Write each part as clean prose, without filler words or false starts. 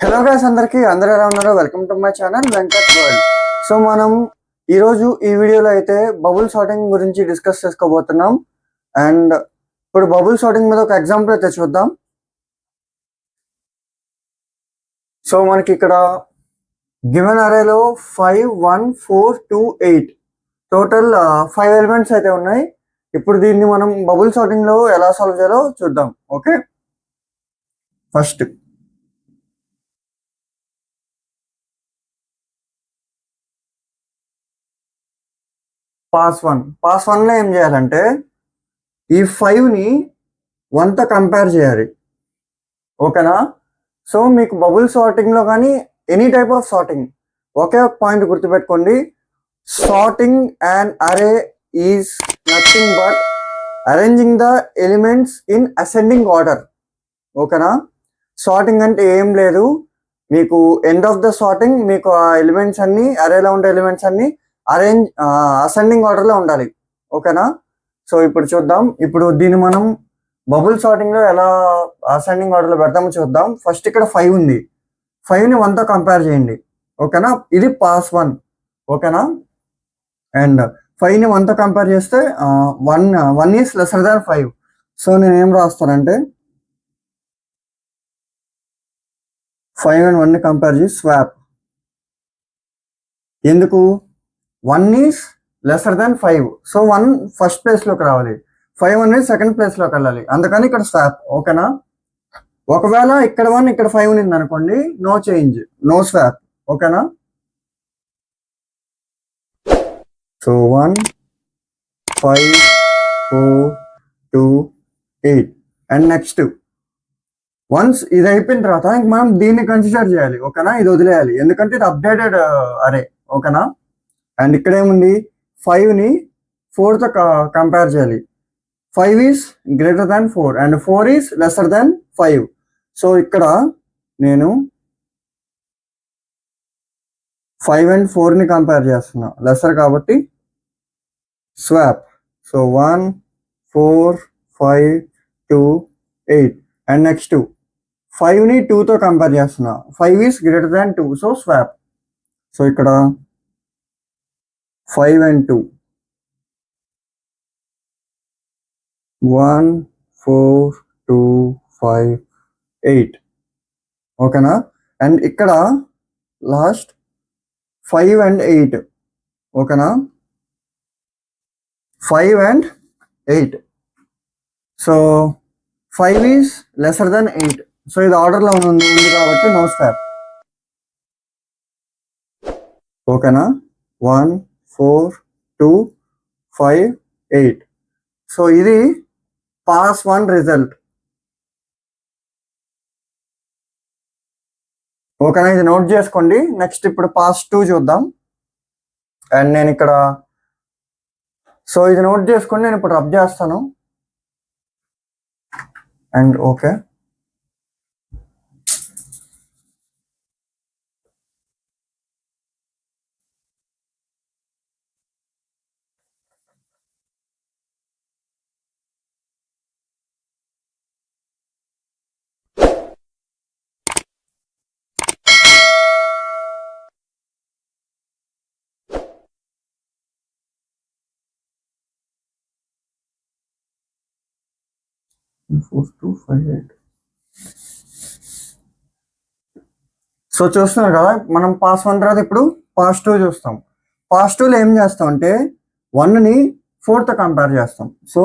Hello guys, అందరూ ఎలా ఉన్నారు? Welcome to my channel Venkat world. So మనం ఈరోజు ఈ వీడియోలో అయితే బబుల్ సార్టింగ్ గురించి డిస్కస్ చేసుకోబోతున్నాం. అండ్ ఇప్పుడు బబుల్ సార్టింగ్ మీద ఒక ఎగ్జాంపుల్ అయితే చూద్దాం. సో మనకి ఇక్కడ గివెన్ అరేలో 5 1 4 2 8 టోటల్ 5 ఎలిమెంట్స్ అయితే ఉన్నాయి. ఇప్పుడు దీన్ని మనం బబుల్ సార్టింగ్ లో ఎలా సాల్వ్ చేయాలో చూద్దాం. ఓకే, ఫస్ట్ పాస్ వన్లో ఏం చేయాలంటే ఈ 5ని 1తో కంపేర్ చేయాలి. ఓకేనా? సో మీకు బబుల్ సార్టింగ్లో కానీ ఎనీ టైప్ ఆఫ్ సార్టింగ్ ఒకే ఒక పాయింట్ గుర్తుపెట్టుకోండి. సార్టింగ్ అండ్ అరే is nothing but arranging the elements in ascending order. ఓకేనా? సార్టింగ్ అంటే ఏం లేదు, మీకు ఎండ్ ఆఫ్ ద సార్టింగ్ మీకు ఆ ఎలిమెంట్స్ అన్ని అరేలో ఉండే ఎలిమెంట్స్ అన్ని అసెండింగ్ ఆర్డర్లో ఉండాలి. ఓకేనా? సో ఇప్పుడు చూద్దాం. ఇప్పుడు దీన్ని మనం బబుల్ సార్టింగ్ లో ఎలా అసెండింగ్ ఆర్డర్లో పెడతామో చూద్దాం. ఫస్ట్ ఇక్కడ 5 ఉంది, 5ని 1తో కంపేర్ చేయండి. ఓకేనా? ఇది పాస్ 1. ఓకేనా? అండ్ 5ని 1తో కంపేర్ చేస్తే 1 ఈస్ లెసర్ దాన్ 5. సో నేను ఏం రాస్తానంటే 5 అండ్ 1ని కంపేర్ చేసి స్వాప్. ఎందుకు? 1 is lesser than 5. So 1 first ప్లేస్లోకి రావాలి, 5 అనేది సెకండ్ ప్లేస్లోకి వెళ్ళాలి. అందుకని ఇక్కడ స్వాప్. ఓకేనా? ఒకవేళ ఇక్కడ 1 ఇక్కడ 5 ఉంది అనుకోండి, నో చేంజ్, నో స్వాప్. ఓకేనా? సో 1 5 4 2 8 అండ్ నెక్స్ట్ వన్స్ ఇది అయిపోయిన తర్వాత ఇంక మనం దీన్ని కన్సిడర్ చేయాలి. ఓకేనా? ఇది వదిలేయాలి, ఎందుకంటే ఇది అప్డేటెడ్ అరే. ఓకేనా? అండ్ ఇక్కడ ఏముంది, 5ని 4తో కంపేర్ చేయాలి. 5 is greater than 4 and 4 is lesser than 5. So ఇక్కడ నేను 5 అండ్ 4ని కంపేర్ చేస్తున్నా, లెసర్ కాబట్టి స్వాప్. సో 1 4 5 2 8 అండ్ నెక్స్ట్ 5ని 2తో కంపేర్ చేస్తున్నా, 5 is greater than 2. So swap. So ఇక్కడ 5 and 2 1 4 2 5 8. ఓకేనా? అండ్ ఇక్కడ లాస్ట్ 5 and 8. ఓకేనా? 5 and 8. So 5 is lesser than 8. So ఇది ఆర్డర్లో ఉంది కాబట్టి నో స్వాప్. ఓకేనా? 1 4 2 5 8. సో ఇది పాస్ 1 రిజల్ట్. ఓకేనా? ఇది నోట్ చేసుకోండి. నెక్స్ట్ ఇప్పుడు పాస్ 2 చూద్దాం. అండ్ నేను ఇక్కడ సో ఇది నోట్ చేసుకోండి, నేను ఇప్పుడు రబ్ చేస్తాను. అండ్ ఓకే, సో చూస్తున్నారు కదా, మనం పాస్ 1 తర్వాత ఇప్పుడు పాస్ 2 చూస్తాం. పాస్ 2లో ఏం చేస్తాం అంటే 1ని 4తో కంపేర్ చేస్తాం. So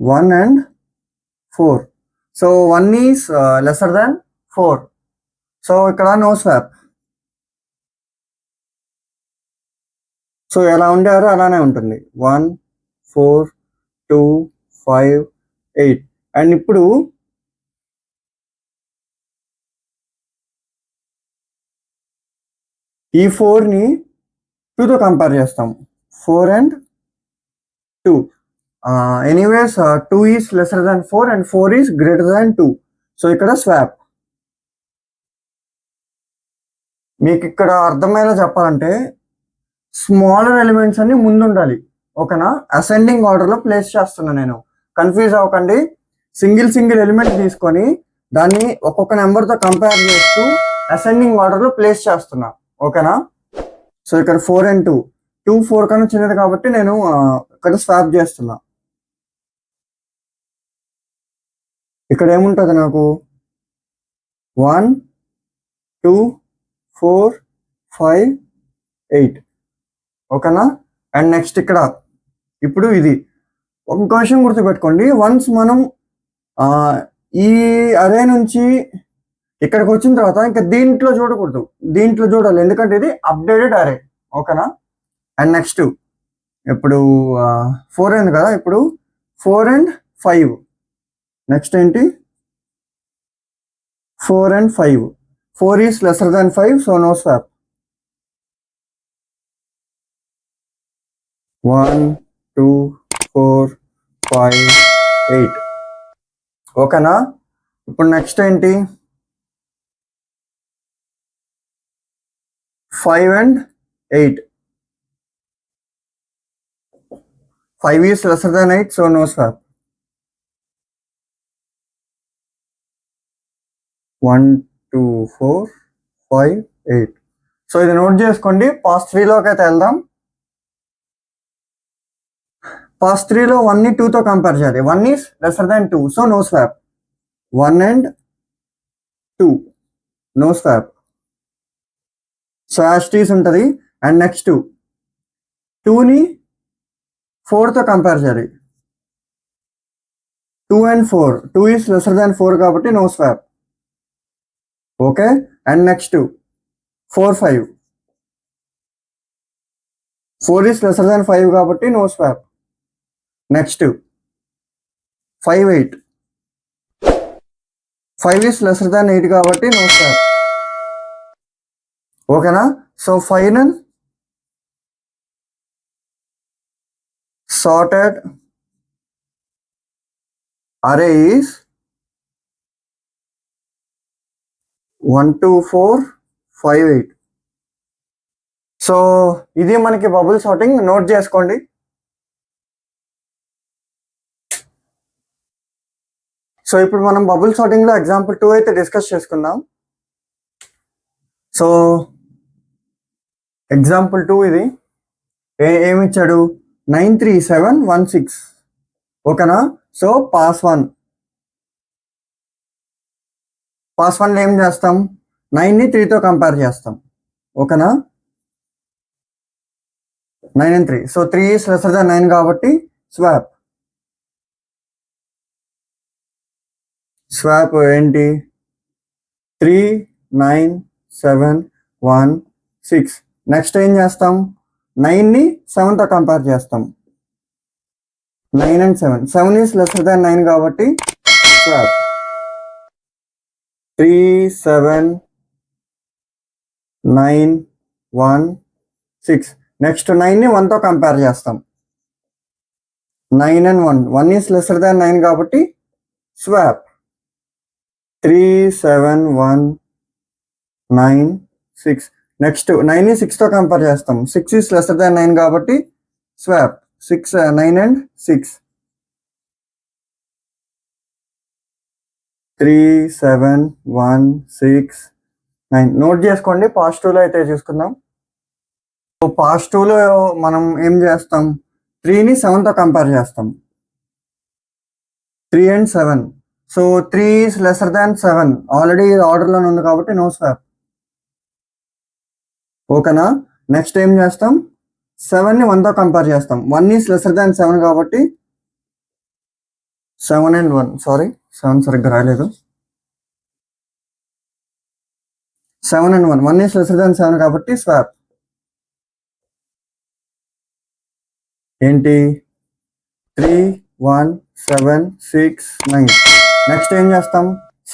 1 and 4. So 1 is lesser than 4. So ఇక్కడ నో స్వాప్. సో ఎలా ఉండారో అలానే ఉంటుంది. 1 4 2 5 8. అండ్ ఇప్పుడు ఈ 4ని 2తో కంపేర్ చేస్తాం. 4 and 2. Anyways 2 is lesser than 4 and 4 is greater than 2. So ఇక్కడ స్వాప్. మీకు ఇక్కడ అర్థమయ్యేలా చెప్పాలంటే స్మాలర్ ఎలిమెంట్స్ అన్ని ముందు ఉండాలి. ఓకేనా? అసెండింగ్ ఆర్డర్లో ప్లేస్ చేస్తున్నా నేను, కన్ఫ్యూజ్ అవ్వకండి. సింగిల్ ఎలిమెంట్ తీసుకొని దాన్ని ఒక్కొక్క నెంబర్తో కంపేర్ చేస్తూ అసెండింగ్ ఆర్డర్లో ప్లేస్ చేస్తున్నా. ఓకేనా? సో ఇక్కడ 4 and 2, 2 4 కన్నా చిన్నది కాబట్టి నేను ఇక్కడ స్వాప్ చేస్తున్నా. ఇక్కడ ఏముంటుంది నాకు 1 2 4 5 8. ఓకేనా? అండ్ నెక్స్ట్ ఇక్కడ ఇప్పుడు ఇది ఒక క్వశ్చన్ గుర్తుపెట్టుకోండి. వన్స్ మనం ఈ అరే నుంచి ఇక్కడికి వచ్చిన తర్వాత ఇంకా దీంట్లో చూడకూడదు, దీంట్లో చూడాలి, ఎందుకంటే ఇది అప్డేటెడ్ అరే. ఓకేనా? అండ్ నెక్స్ట్ ఇప్పుడు 4 అయింది కదా, ఇప్పుడు 4 and 5. నెక్స్ట్ ఏంటి 4 and 5. 4 is lesser than 5, so no swap. 1 2 4 5 8. ఓకేనా? ఇప్పుడు నెక్స్ట్ ఏంటి 5 and 8. 5 is lesser than 8, so no swap. 1 2 4 5 8. So ఇది నోట్ చేసుకోండి. పాస్ 3లోకి అయితే వెళ్దాం. పాస్ 3లో 1ని 2తో కంపేర్ చేయాలి. 1 is lesser than 2, so no swap. 1 and 2, no swap. So యాస్టీస్ ఉంటుంది. అండ్ నెక్స్ట్ 2ని 4తో కంపేర్ చేయాలి. 2 and 4, 2 is lesser than 4 కాబట్టి no swap. Okay? And next 4 5, 4 is lesser than 5 కాబట్టి no swap. Next 5 8, 5 is lesser than 8 కాబట్టి no swap. ఓకేనా? So final sorted array is 1 2 4 5 8. So ఇది మనకి bubble sorting. Note చేసుకోండి. So ఇప్పుడు మనం బబుల్ సార్టింగ్లో ఎగ్జాంపుల్ 2 అయితే డిస్కస్ చేసుకుందాం. సో ఎగ్జాంపుల్ 2 ఇది ఏమిచ్చాడు 9 3 7 1 6. ఓకేనా? సో పాస్ 1 ఏం చేస్తాం 9ని 3తో కంపేర్ చేస్తాం. ఓకేనా? 9 and 3, so 3 is lesser than 9 కాబట్టి స్వాప్ ఏంటి 3 9 7 1 6. నెక్స్ట్ ఏం చేస్తాం 9ని 7తో కంపేర్ చేస్తాం. 9 and 7, 7 is lesser than 9 కాబట్టి స్వాప్ 3 7 9 1 6. నెక్స్ట్ 9ని 1తో కంపేర్ చేస్తాం. 9 and 1, 1 is lesser than 9 కాబట్టి స్వాప్ 3 7 1 9 6. నెక్స్ట్ 9ని 6తో కంపేర్ చేస్తాం. 6 is lesser than 9 కాబట్టి స్వాప్ 6 9 and 6. 3 7 1 6 9. నోట్ చేసుకోండి. పాస్ 2లో అయితే చూసుకుందాం. సో పాస్ 2లో మనం ఏం చేస్తాం 3ని 7తో కంపేర్ చేస్తాం. 3 and 7, so 3 is lesser than 7. Already ఆర్డర్లో ఉంది కాబట్టి నో స్వాప్. ఓకేనా? నెక్స్ట్ ఏం చేస్తాం 7ని 1తో కంపేర్ చేస్తాం. 1 is lesser than 7 కాబట్టి 7 and 1, సారీ 7 సరిగ్గా రాలేదు. 7 and 1, 1 is lesser than 7 కాబట్టి స్వాప్ ఏంటి 3 1 7 6 9. నెక్స్ట్ ఏం చేస్తాం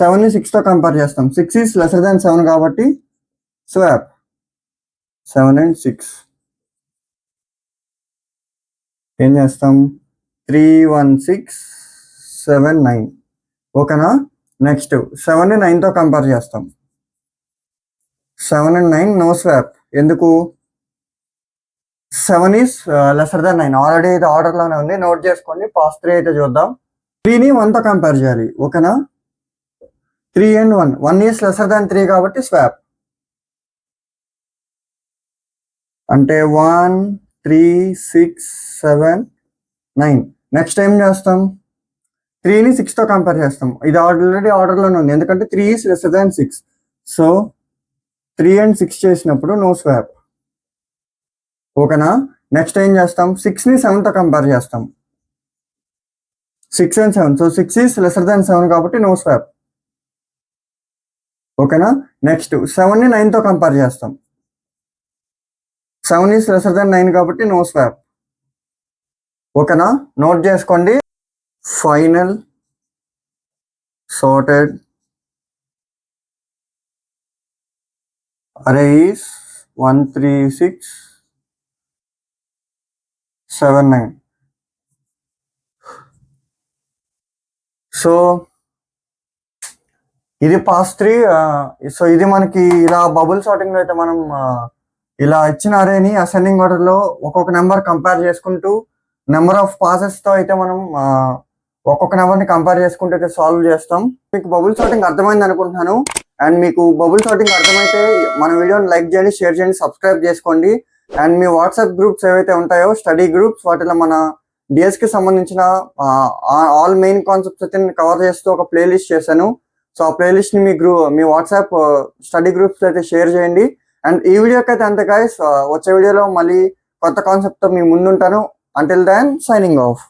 7ని 6తో కంపేర్ చేస్తాం. 6 is lesser than 7 కాబట్టి స్వాప్ 7 and 6. ఏం చేస్తాం 3 1 6 7 9. ఓకేనా? నెక్స్ట్ 7ని 9తో కంపేర్ చేస్తాం. 7 and 9 నో స్వాప్. ఎందుకు 7 is lesser than 9. ఆల్రెడీ ఇది ఆర్డర్లోనే ఉంది. నోట్ చేసుకోండి. పాస్ 3 అయితే చూద్దాం. 3ని 1తో కంపేర్ చేయాలి. ఓకేనా? 3 and 1. 1 is lesser than 3 కాబట్టి స్వాప్. అంటే 1, 3, 6, 7, 9. నెక్స్ట్ ఏం చేస్తాం, 3ని 6తో కంపేర్ చేస్తాం. ఇది ఆల్రెడీ ఆర్డర్లోనే ఉంది ఎందుకంటే 3 is lesser than 6. So 3 and 6 చేసినప్పుడు నో స్వాప్. ఓకేనా. నెక్స్ట్ ఏం చేస్తాం, 6ని 7తో కంపేర్ చేస్తాం. 6 and 7. సో 6 ఈస్ లెస్సర్ దాన్ 7 కాబట్టి నో స్వాప్. ఓకేనా. నెక్స్ట్ 7ని 9తో కంపేర్ చేస్తాం. 7 ఈస్ లెస్సర్ దాన్ 9 కాబట్టి నో స్వాప్. ఓకేనా. నోట్ చేసుకోండి. ఫైనల్ సార్టెడ్ అరే ఈస్ 1, 3, 6, 7, 9. సో ఇది పాస్ 3. సో ఇది మనకి ఇలా బబుల్ సార్టింగ్లో అయితే మనం ఇలా ఇచ్చిన అరేని అసెండింగ్ ఆర్డర్లో ఒక్కొక్క నెంబర్ కంపేర్ చేసుకుంటూ నెంబర్ ఆఫ్ పాసెస్తో అయితే మనం ఒక్కొక్క నెంబర్ని కంపేర్ చేసుకుంటూ అయితే సాల్వ్ చేస్తాం. మీకు బబుల్ సార్టింగ్ అర్థమైంది అనుకుంటున్నాను. అండ్ మీకు బబుల్ సార్టింగ్ అర్థమైతే మన వీడియోని లైక్ చేయండి, షేర్ చేయండి, సబ్స్క్రైబ్ చేసుకోండి. అండ్ మీ వాట్సాప్ గ్రూప్స్ ఏవైతే ఉంటాయో స్టడీ గ్రూప్స్, వాటిలో మన డిఎస్కి సంబంధించిన ఆల్ మెయిన్ కాన్సెప్ట్స్ అయితే నేను కవర్ చేస్తూ ఒక ప్లేలిస్ట్ చేశాను. సో ఆ ప్లేలిస్ట్ని మీ వాట్సాప్ స్టడీ గ్రూప్స్ అయితే షేర్ చేయండి. అండ్ ఈ వీడియోకి అయితే అంతే గైస్. వచ్చే వీడియోలో మళ్ళీ కొత్త కాన్సెప్ట్తో మీ ముందుంటాను. Until then, signing off.